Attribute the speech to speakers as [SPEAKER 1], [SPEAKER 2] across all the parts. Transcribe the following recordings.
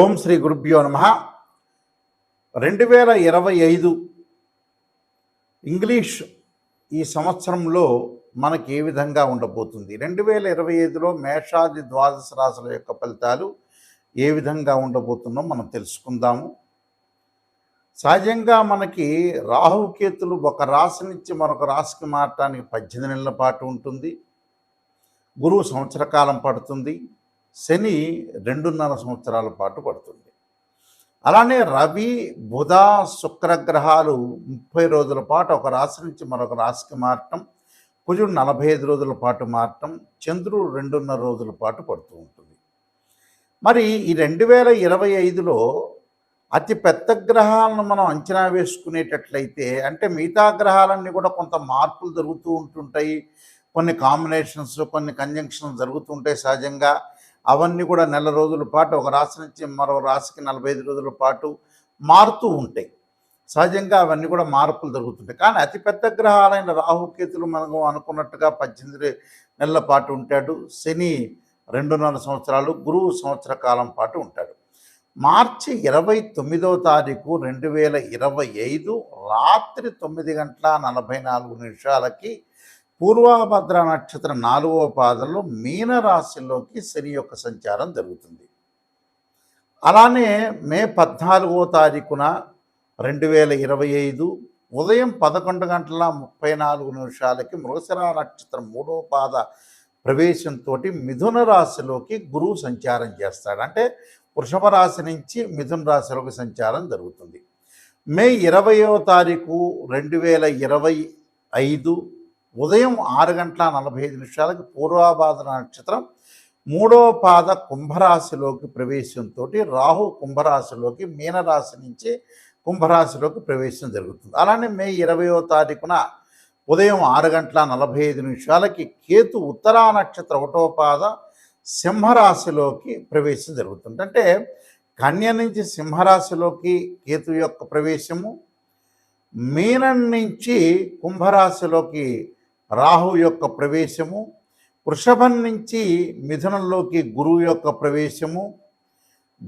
[SPEAKER 1] ఓం శ్రీ గురుభ్యో నమః. 2025 ఇంగ్లీష్ ఈ సంవత్సరంలో మనకి ఏ విధంగా ఉండబోతుంది? 2025లో మేషాది ద్వాదశ రాశుల యొక్క ఫలితాలు ఏ విధంగా ఉండబోతుందో మనం తెలుసుకుందాము. సహజంగా మనకి రాహుకేతులు ఒక రాశి నుంచి మరొక రాశికి మారటానికి 18 నెలల పాటు ఉంటుంది. గురువు సంవత్సర కాలం పడుతుంది. శని 2.5 సంవత్సరాల పాటు పడుతుంది. అలానే రవి, బుధ, శుక్రగ్రహాలు 30 రోజుల పాటు ఒక రాశి నుంచి మరొక రాశికి మారటం, కుజుడు 45 రోజుల పాటు మారటం, చంద్రుడు 2.5 రోజుల పాటు పడుతూ ఉంటుంది. మరి ఈ 2025లో అతి పెద్ద గ్రహాలను మనం అంచనా వేసుకునేటట్లయితే, అంటే మిగతా గ్రహాలన్నీ కూడా కొంత మార్పులు జరుగుతూ ఉంటుంటాయి. కొన్ని కాంబినేషన్స్, కొన్ని కంజంక్షన్స్ జరుగుతూ ఉంటాయి సహజంగా. అవన్నీ కూడా నెల రోజుల పాటు ఒక రాశి నుంచి మరో రాశికి 45 రోజుల పాటు మారుతూ ఉంటాయి. సహజంగా అవన్నీ కూడా మార్పులు జరుగుతుంటాయి. కానీ అతిపెద్ద గ్రహాలైన రాహుకేతులు మనం అనుకున్నట్టుగా 18 నెలల పాటు ఉంటాడు. శని 2.5 సంవత్సరాలు, గురువు సంవత్సర కాలం పాటు ఉంటాడు. మార్చి 29వ తారీఖు 2025 రాత్రి 9:44 పూర్వభద్ర నక్షత్రం 4వ పాదంలో మీనరాశిలోకి శని యొక్క సంచారం జరుగుతుంది. అలానే మే 14వ తారీఖున 2025 ఉదయం 11:34 మృగశిర నక్షత్రం 3వ పాద ప్రవేశంతో మిథున రాశిలోకి గురువు సంచారం చేస్తాడు. అంటే వృషభ రాశి నుంచి మిథున రాశిలోకి సంచారం జరుగుతుంది. మే 20వ తారీఖు 2025 ఉదయం 6:45 పూర్వభాద్ర నక్షత్రం 3వ పాద కుంభరాశిలోకి ప్రవేశంతో రాహు కుంభరాశిలోకి మీనరాశి నుంచి కుంభరాశిలోకి ప్రవేశం జరుగుతుంది. అలానే మే 20వ తారీఖున ఉదయం 6:45 కేతు ఉత్తరా నక్షత్రం 1వ పాద సింహరాశిలోకి ప్రవేశం జరుగుతుంది. అంటే కన్య నుంచి సింహరాశిలోకి కేతు యొక్క ప్రవేశము, మీనం నుంచి కుంభరాశిలోకి రాహు యొక్క ప్రవేశము, వృషభం నుంచి మిథునంలోకి గురువు యొక్క ప్రవేశము,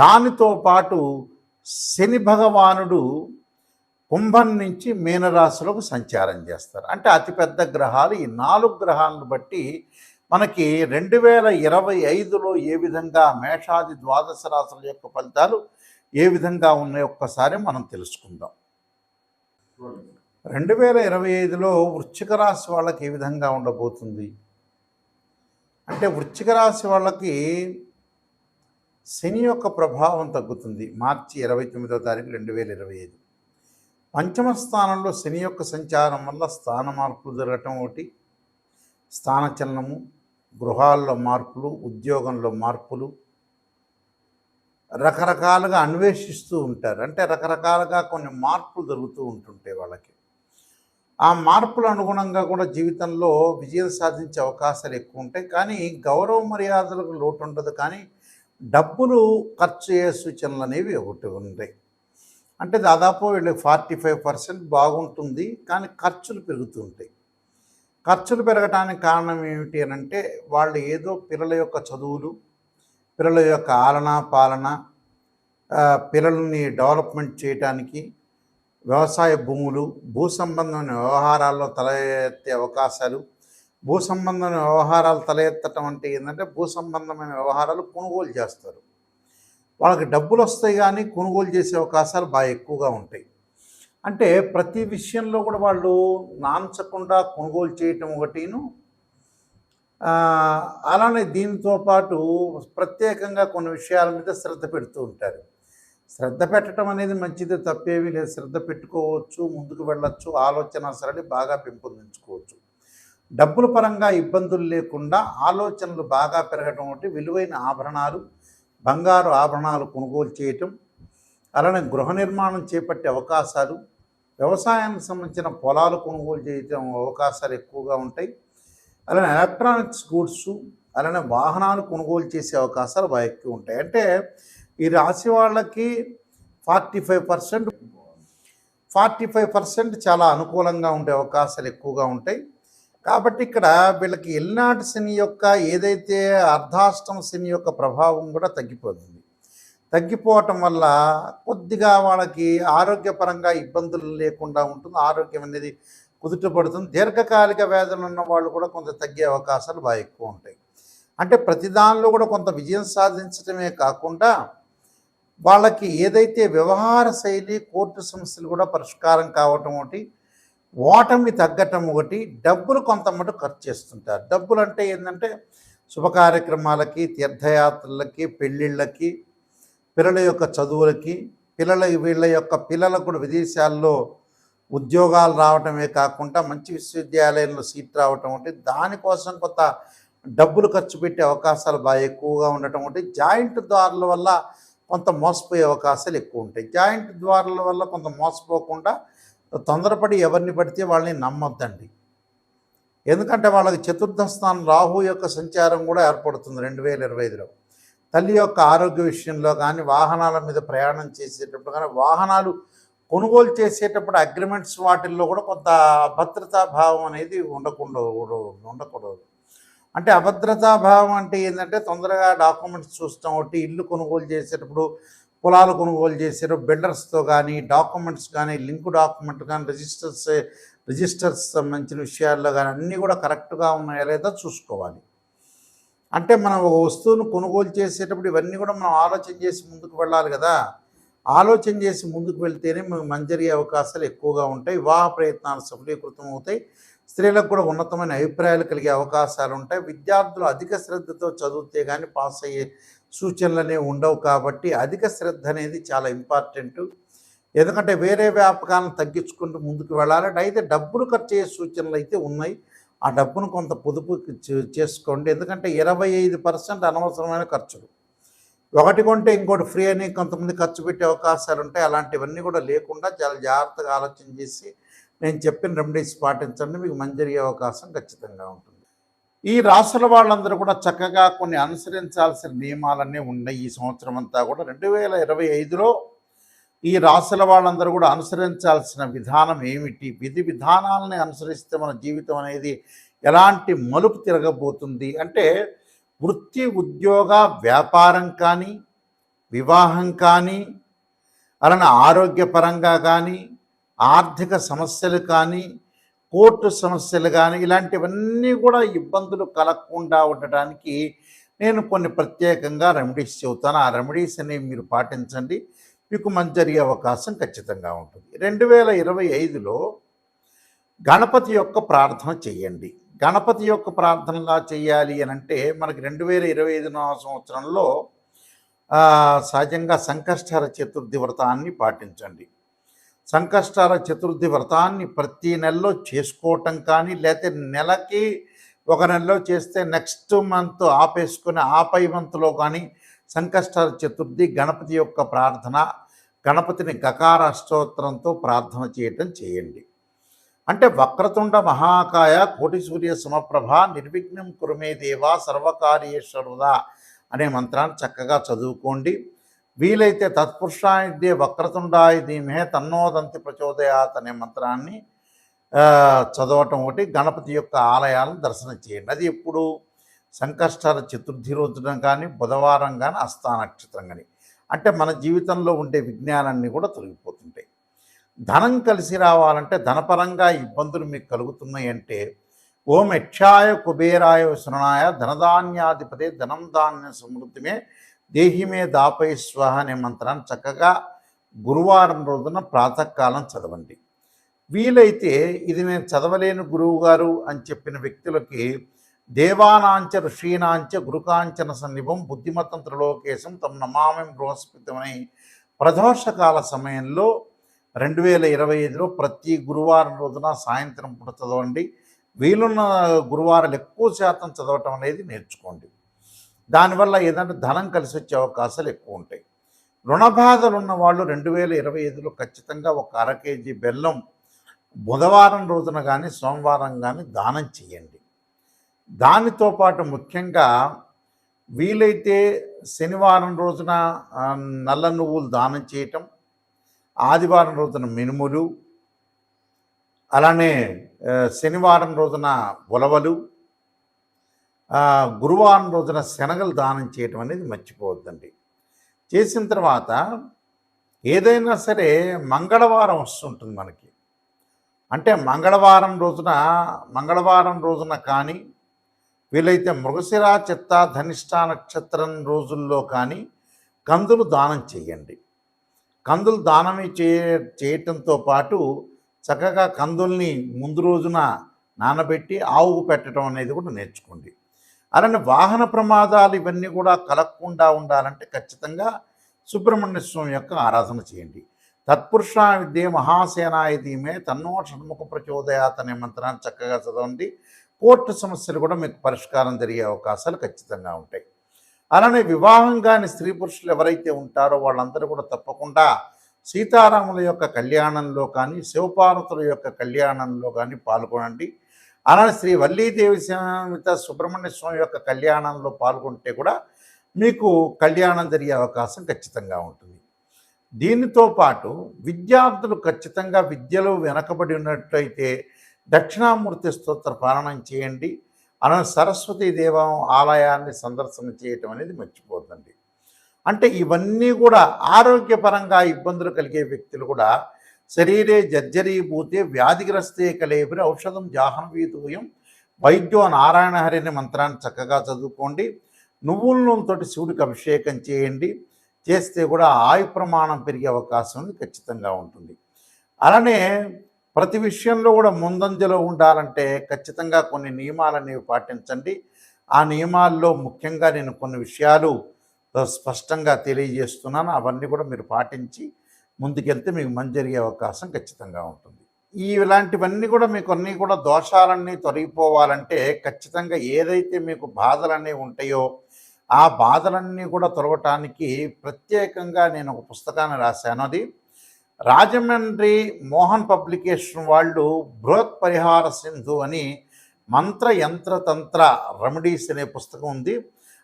[SPEAKER 1] దానితో పాటు శని భగవానుడు కుంభం నుంచి మీనరాశిలోకి సంచారం చేస్తారు. అంటే అతిపెద్ద గ్రహాలు ఈ 4 గ్రహాలను బట్టి మనకి 2025లో ఏ విధంగా మేషాది ద్వాదశ రాశుల యొక్క ఫలితాలు ఏ విధంగా ఉన్నాయో ఒక్కసారి మనం తెలుసుకుందాం. 2025లో వృశ్చిక రాశి వాళ్ళకి ఏ విధంగా ఉండబోతుంది అంటే, వృశ్చిక రాశి వాళ్ళకి శని యొక్క ప్రభావం తగ్గుతుంది. మార్చి 29వ తారీఖు 2025 పంచమ స్థానంలో శని యొక్క సంచారం వల్ల స్థాన మార్పులు జరగటం ఒకటి, స్థానచలనము, గృహాల్లో మార్పులు, ఉద్యోగంలో మార్పులు, రకరకాలుగా అన్వేషిస్తూ ఉంటారు. అంటే రకరకాలుగా కొన్ని మార్పులు జరుగుతూ ఉంటుంటాయి వాళ్ళకి. ఆ మార్పుల అనుగుణంగా కూడా జీవితంలో విజయం సాధించే అవకాశాలు ఎక్కువ ఉంటాయి. కానీ గౌరవ మర్యాదలకు లోటు ఉండదు. కానీ డబ్బులు ఖర్చు అయ్యే సూచనలు అనేవి ఒకటి ఉంటాయి. అంటే దాదాపు వీళ్ళకి 45% బాగుంటుంది, కానీ ఖర్చులు పెరుగుతూ ఉంటాయి. ఖర్చులు పెరగటానికి కారణం ఏమిటి అని అంటే, వాళ్ళు ఏదో పిల్లల యొక్క చదువులు, పిల్లల యొక్క ఆలన పాలన, పిల్లల్ని డెవలప్మెంట్ చేయటానికి, వ్యవసాయ భూములు, భూ సంబంధమైన వ్యవహారాల్లో తల ఎత్తే అవకాశాలు. భూ సంబంధమైన వ్యవహారాలు తల ఎత్తటం అంటే ఏంటంటే, భూ సంబంధమైన వ్యవహారాలు కొనుగోలు చేస్తారు. వాళ్ళకి డబ్బులు వస్తాయి, కానీ కొనుగోలు చేసే అవకాశాలు బాగా ఎక్కువగా ఉంటాయి. అంటే ప్రతి విషయంలో కూడా వాళ్ళు నాంచకుండా కొనుగోలు చేయటం ఒకటిను, అలానే దీనితో పాటు ప్రత్యేకంగా కొన్ని విషయాల మీద శ్రద్ధ పెడుతూ ఉంటారు. శ్రద్ధ పెట్టడం అనేది మంచిది, తప్పేమీ లేదు. శ్రద్ధ పెట్టుకోవచ్చు, ముందుకు వెళ్ళచ్చు, ఆలోచన సరళి బాగా పెంపొందించుకోవచ్చు. డబ్బుల పరంగా ఇబ్బందులు లేకుండా ఆలోచనలు బాగా పెరగడం ఒకటి, విలువైన ఆభరణాలు, బంగారు ఆభరణాలు కొనుగోలు చేయటం, అలానే గృహ నిర్మాణం చేపట్టే అవకాశాలు, వ్యవసాయానికి సంబంధించిన పొలాలు కొనుగోలు చేయటం అవకాశాలు ఎక్కువగా ఉంటాయి. అలానే ఎలక్ట్రానిక్స్ గూడ్స్, అలానే వాహనాలు కొనుగోలు చేసే అవకాశాలు బాగా ఎక్కువ ఉంటాయి. అంటే ఈ రాశి వాళ్ళకి 45% చాలా అనుకూలంగా ఉండే అవకాశాలు ఎక్కువగా ఉంటాయి. కాబట్టి ఇక్కడ వీళ్ళకి ఎల్నాటి శని యొక్క ఏదైతే అర్ధాష్టమ శని యొక్క ప్రభావం కూడా తగ్గిపోతుంది. తగ్గిపోవటం వల్ల కొద్దిగా వాళ్ళకి ఆరోగ్యపరంగా ఇబ్బందులు లేకుండా ఉంటుంది. ఆరోగ్యం అనేది కుదుటపడుతుంది. దీర్ఘకాలిక వ్యాధులు ఉన్న వాళ్ళు కూడా కొంత తగ్గే అవకాశాలు బాగా ఎక్కువ ఉంటాయి. అంటే ప్రతి దానిలో కూడా కొంత విజయం సాధించడమే కాకుండా వాళ్ళకి ఏదైతే వ్యవహార శైలి, కోర్టు సమస్యలు కూడా పరిష్కారం కావటం ఒకటి, ఓటమి తగ్గటం ఒకటి, డబ్బులు కొంత మటుకు ఖర్చు చేస్తుంటారు. డబ్బులు అంటే ఏంటంటే శుభ కార్యక్రమాలకి, తీర్థయాత్రలకి, పెళ్ళిళ్ళకి, పిల్లల యొక్క చదువులకి, వీళ్ళ యొక్క పిల్లలకు కూడా విదేశాల్లో ఉద్యోగాలు రావటమే కాకుండా మంచి విశ్వవిద్యాలయంలో సీట్ రావటం ఒకటి, దానికోసం కొంత డబ్బులు ఖర్చు పెట్టే అవకాశాలు బాగా ఎక్కువగా ఉండటం ఒకటి, జాయింట్ ద్వారాల వల్ల కొంత మోసపోయే అవకాశాలు ఎక్కువ ఉంటాయి. జాయింట్ ద్వారాల వల్ల కొంత మోసపోకుండా తొందరపడి ఎవరిని పడితే వాళ్ళని నమ్మొద్దండి. ఎందుకంటే వాళ్ళకి చతుర్థ స్థానం రాహు యొక్క సంచారం కూడా ఏర్పడుతుంది 2025లో. తల్లి యొక్క ఆరోగ్య విషయంలో కానీ, వాహనాల మీద ప్రయాణం చేసేటప్పుడు కానీ, వాహనాలు కొనుగోలు చేసేటప్పుడు అగ్రిమెంట్స్ వాటిల్లో కూడా కొంత అభద్రతా భావం అనేది ఉండకూడదు. అంటే అభద్రతా భావం అంటే ఏంటంటే తొందరగా డాక్యుమెంట్స్ చూస్తాం ఒకటి, ఇల్లు కొనుగోలు చేసేటప్పుడు, పొలాలు కొనుగోలు చేసేటప్పుడు బిల్డర్స్తో కానీ, డాక్యుమెంట్స్ కానీ, లింక్ డాక్యుమెంట్ కానీ, రిజిస్టర్స్ సంబంధించిన విషయాల్లో కానీ అన్నీ కూడా కరెక్ట్గా ఉన్నాయా లేదా చూసుకోవాలి. అంటే మనం ఒక వస్తువును కొనుగోలు చేసేటప్పుడు ఇవన్నీ కూడా మనం ఆలోచన చేసి ముందుకు వెళ్ళాలి కదా. ఆలోచన చేసి ముందుకు వెళ్తేనే మంచి జరిగే అవకాశాలు ఎక్కువగా ఉంటాయి. వివాహ ప్రయత్నాలు సఫలీకృతం అవుతాయి. స్త్రీలకు కూడా ఉన్నతమైన అభిప్రాయాలు కలిగే అవకాశాలు ఉంటాయి. విద్యార్థులు అధిక శ్రద్ధతో చదివితే కానీ పాస్ అయ్యే సూచనలు అనేవి ఉండవు. కాబట్టి అధిక శ్రద్ధ అనేది చాలా ఇంపార్టెంట్. ఎందుకంటే వేరే వ్యాపకాలను తగ్గించుకుంటూ ముందుకు వెళ్ళాలి. అయితే డబ్బులు ఖర్చు అయ్యే సూచనలు అయితే ఉన్నాయి. ఆ డబ్బును కొంత పొదుపు చేసుకోండి. ఎందుకంటే 25% అనవసరమైన ఖర్చులు, ఒకటి కొంటే ఇంకోటి ఫ్రీ అని కొంతమంది ఖర్చు పెట్టే అవకాశాలు ఉంటాయి. అలాంటివన్నీ కూడా లేకుండా చాలా జాగ్రత్తగా ఆలోచన చేసి నేను చెప్పిన రెమెడీస్ పాటించండి, మీకు మంచి జరిగే అవకాశం ఖచ్చితంగా ఉంటుంది. ఈ రాసుల వాళ్ళందరూ కూడా చక్కగా కొన్ని అనుసరించాల్సిన నియమాలన్నీ ఉన్నాయి. ఈ సంవత్సరం అంతా కూడా 2025లో ఈ రాసుల వాళ్ళందరూ కూడా అనుసరించాల్సిన విధానం ఏమిటి, విధి విధానాలని అనుసరిస్తే మన జీవితం అనేది ఎలాంటి మలుపు తిరగబోతుంది అంటే, వృత్తి, ఉద్యోగ, వ్యాపారం కానీ, వివాహం కానీ, అలానే ఆరోగ్యపరంగా కానీ, ఆర్థిక సమస్యలు కానీ, కోర్టు సమస్యలు కానీ, ఇలాంటివన్నీ కూడా ఇబ్బందులు కలగకుండా ఉండటానికి నేను కొన్ని ప్రత్యేకంగా రెమెడీస్ చెబుతాను. ఆ రెమెడీస్ అనేవి మీరు పాటించండి, మీకు మంచి జరిగే అవకాశం ఖచ్చితంగా ఉంటుంది. 2025లో గణపతి యొక్క ప్రార్థన చేయండి. గణపతి యొక్క ప్రార్థనలా చేయాలి అని అంటే మనకి 2025 సంవత్సరంలో సహజంగా సంకష్టహర చతుర్థి వ్రతాన్ని పాటించండి. సంకష్టహర చతుర్థి వ్రతాన్ని ప్రతి నెలలో చేసుకోవటం కానీ, లేకపోతే నెలకి ఒక నెలలో చేస్తే నెక్స్ట్ మంత్ ఆపేసుకొని ఆపై మంత్లో కానీ సంకష్టహర చతుర్థి గణపతి యొక్క ప్రార్థన, గణపతిని గకార అష్టోత్తరంతో ప్రార్థన చేయటం చేయండి. అంటే వక్రతుండ మహాకాయ కోటి సూర్య సమప్రభ నిర్విఘ్నం కురుమే దేవా సర్వకార్యేశ్వరుదా అనే మంత్రాన్ని చక్కగా చదువుకోండి. వీలైతే తత్పురుషాయ వక్రతుండాయ ధీమహే తన్నోదంతి ప్రచోదయాత్ అనే మంత్రాన్ని చదవటం ఒకటి. గణపతి యొక్క ఆలయాలను దర్శనం చేయండి. అది ఎప్పుడు సంకష్టహర చతుర్థి రోజున కానీ, బుధవారం కానీ, హస్తా నక్షత్రం కానీ. అంటే మన జీవితంలో ఉండే విజ్ఞానాన్ని కూడా తొలగిపోతుంటాయి. ధనం కలిసి రావాలంటే, ధనపరంగా ఇబ్బందులు మీకు కలుగుతున్నాయి అంటే, ఓం యక్షాయ కుబేరాయ శరణాయ ధనధాన్యాధిపతే ధనం ధాన్య సమృద్ధిమే దేహిమే దాపై స్వహ అనే మంత్రాన్ని చక్కగా గురువారం రోజున ప్రాతకాలం చదవండి. వీలైతే ఇది నేను చదవలేని గురువు గారు అని చెప్పిన వ్యక్తులకి దేవానాంచ ఋషీనాంచ గురుకాంచన సన్నిభం బుద్ధిమతం త్రిలోకేశం తమ నమామి బృహస్పతిమని ప్రదోషకాల సమయంలో 2025లో ప్రతి గురువారం రోజున సాయంత్రం పూట చదవండి. వీలున్న గురువారాలు ఎక్కువ శాతం చదవటం అనేది నేర్చుకోండి. దానివల్ల ఏదంటే ధనం కలిసి వచ్చే అవకాశాలు ఎక్కువ ఉంటాయి. రుణబాధలు ఉన్న వాళ్ళు 2025లో ఖచ్చితంగా ఒక అర కేజీ బెల్లం బుధవారం రోజున కానీ, సోమవారం కానీ దానం చేయండి. దానితో పాటు ముఖ్యంగా వీలైతే శనివారం రోజున నల్ల నువ్వులు దానం చేయటం, ఆదివారం రోజున మినుములు, అలానే శనివారం రోజున ఉలవలు, గురువారం రోజున శనగలు దానం చేయటం అనేది మర్చిపోవద్దండి. చేసిన తర్వాత ఏదైనా సరే మంగళవారం వస్తుంటుంది మనకి. అంటే మంగళవారం రోజున కానీ, వీలైతే మృగశిర, చిత్త, ధనిష్ట నక్షత్రం రోజుల్లో కానీ కందులు దానం చేయండి. కందులు దానమే చేయటంతో పాటు చక్కగా కందుల్ని ముందు రోజున నానబెట్టి ఆవుకు పెట్టడం అనేది కూడా నేర్చుకోండి. అలానే వాహన ప్రమాదాలు ఇవన్నీ కూడా కలగకుండా ఉండాలంటే ఖచ్చితంగా సుబ్రహ్మణ్య స్వామి యొక్క ఆరాధన చేయండి. తత్పురుష విద్యే మహాసేనాయ ధీమే తన్నో షణ్ముఖ ప్రచోదయాత్ అనే మంత్రాన్ని చక్కగా చదవండి. కోర్టు సమస్యలు కూడా మీకు పరిష్కారం జరిగే అవకాశాలు ఖచ్చితంగా ఉంటాయి. అలానే వివాహం కాని స్త్రీ పురుషులు ఎవరైతే ఉంటారో వాళ్ళందరూ కూడా తప్పకుండా సీతారాముల యొక్క కళ్యాణంలో కానీ, శివపార్వతుల యొక్క కళ్యాణంలో కానీ పాల్గొనండి. అలానే శ్రీ వల్లీదేవి సమేత సుబ్రహ్మణ్య స్వామి యొక్క కళ్యాణంలో పాల్గొంటే కూడా మీకు కళ్యాణం జరిగే అవకాశం ఖచ్చితంగా ఉంటుంది. దీనితో పాటు విద్యార్థులు ఖచ్చితంగా విద్యలో వెనకబడి ఉన్నట్లయితే దక్షిణామూర్తి స్తోత్ర పారాయణం చేయండి. అలానే సరస్వతీ దేవం ఆలయాన్ని సందర్శన చేయటం అనేది మర్చిపోద్దండి. అంటే ఇవన్నీ కూడా ఆరోగ్యపరంగా ఇబ్బందులు కలిగే వ్యక్తులు కూడా శరీరే జర్జరీభూతే వ్యాధిగ్రస్తే కలేబరి ఔషధం జాహ్నవీతూయం వైద్యో నారాయణ హరి అనే మంత్రాన్ని చక్కగా చదువుకోండి. నువ్వుల నూనెతోటి శివుడికి అభిషేకం చేయండి. చేస్తే కూడా ఆయు ప్రమాణం పెరిగే అవకాశం ఖచ్చితంగా ఉంటుంది. అలానే ప్రతి విషయంలో కూడా ముందంజలో ఉండాలంటే ఖచ్చితంగా కొన్ని నియమాలు అనేవి పాటించండి. ఆ నియమాల్లో ముఖ్యంగా నేను కొన్ని విషయాలు స్పష్టంగా తెలియజేస్తున్నాను. అవన్నీ కూడా మీరు పాటించి ముందుకెళ్తే మీకు మంచి జరిగే అవకాశం ఖచ్చితంగా ఉంటుంది. ఇలాంటివన్నీ కూడా మీకు అన్నీ కూడా దోషాలన్నీ తొలగిపోవాలంటే ఖచ్చితంగా ఏదైతే మీకు బాధలన్నీ ఉంటాయో ఆ బాధలన్నీ కూడా తొలగటానికి ప్రత్యేకంగా నేను ఒక పుస్తకాన్ని రాశాను. అది రాజమండ్రి మోహన్ పబ్లికేషన్ వాళ్ళు బృహత్ పరిహార సింధు అని మంత్ర యంత్ర తంత్ర రెమెడీస్ అనే పుస్తకం ఉంది.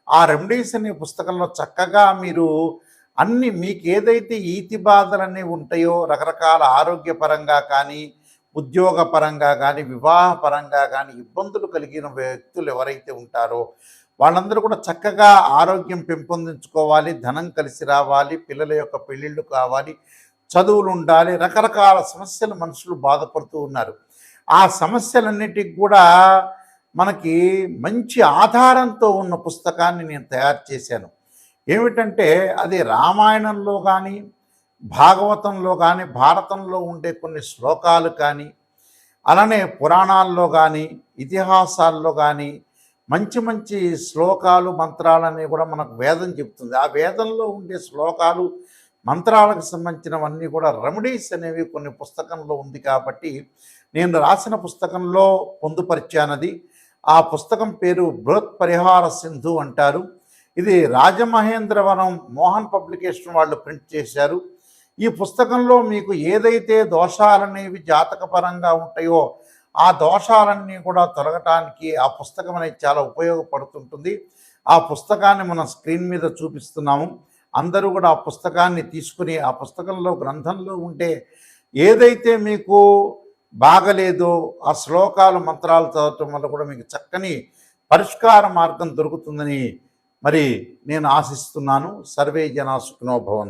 [SPEAKER 1] ఆ రెమెడీస్ అనే పుస్తకంలో చక్కగా మీరు అన్ని మీకు ఏదైతే ఈతి బాధలన్నీ ఉంటాయో రకరకాల ఆరోగ్యపరంగా కానీ, ఉద్యోగపరంగా కానీ, వివాహపరంగా కానీ ఇబ్బందులు కలిగిన వ్యక్తులు ఎవరైతే ఉంటారో వాళ్ళందరూ కూడా చక్కగా ఆరోగ్యం పెంపొందించుకోవాలి, ధనం కలిసి రావాలి, పిల్లల యొక్క పెళ్ళిళ్ళు కావాలి, చదువులు ఉండాలి, రకరకాల సమస్యలు మనుషులు బాధపడుతూ ఉన్నారు. ఆ సమస్యలన్నిటికి కూడా మనకి మంచి ఆధారంతో ఉన్న పుస్తకాన్ని నేను తయారు చేశాను. ఏమిటంటే అది రామాయణంలో కానీ, భాగవతంలో కానీ, భారతంలో ఉండే కొన్ని శ్లోకాలు కానీ, అలానే పురాణాల్లో కానీ, ఇతిహాసాల్లో కానీ మంచి మంచి శ్లోకాలు మంత్రాలన్నీ కూడా మనకు వేదం చెప్తుంది. ఆ వేదంలో ఉండే శ్లోకాలు మంత్రాలకు సంబంధించినవన్నీ కూడా రెమెడీస్ అనేవి కొన్ని పుస్తకంలో ఉంది కాబట్టి నేను రాసిన పుస్తకంలో పొందుపరిచానది. ఆ పుస్తకం పేరు బృహత్ పరిహార సింధు అంటారు. ఇది రాజమహేంద్రవరం మోహన్ పబ్లికేషన్ వాళ్ళు ప్రింట్ చేశారు. ఈ పుస్తకంలో మీకు ఏదైతే దోషాలనేవి జాతకపరంగా ఉంటాయో ఆ దోషాలన్నీ కూడా తొలగటానికి ఆ పుస్తకం అనేది చాలా ఉపయోగపడుతుంటుంది. ఆ పుస్తకాన్ని మనం స్క్రీన్ మీద చూపిస్తున్నాము. అందరూ కూడా ఆ పుస్తకాన్ని తీసుకుని ఆ పుస్తకంలో గ్రంథంలో ఉంటే ఏదైతే మీకు బాగలేదో ఆ శ్లోకాలు మంత్రాలు చదవటం వల్ల కూడా మీకు చక్కని పరిష్కార మార్గం దొరుకుతుందని మరి నేను ఆశిస్తున్నాను. సర్వే జనా సుఖినో భవంతు.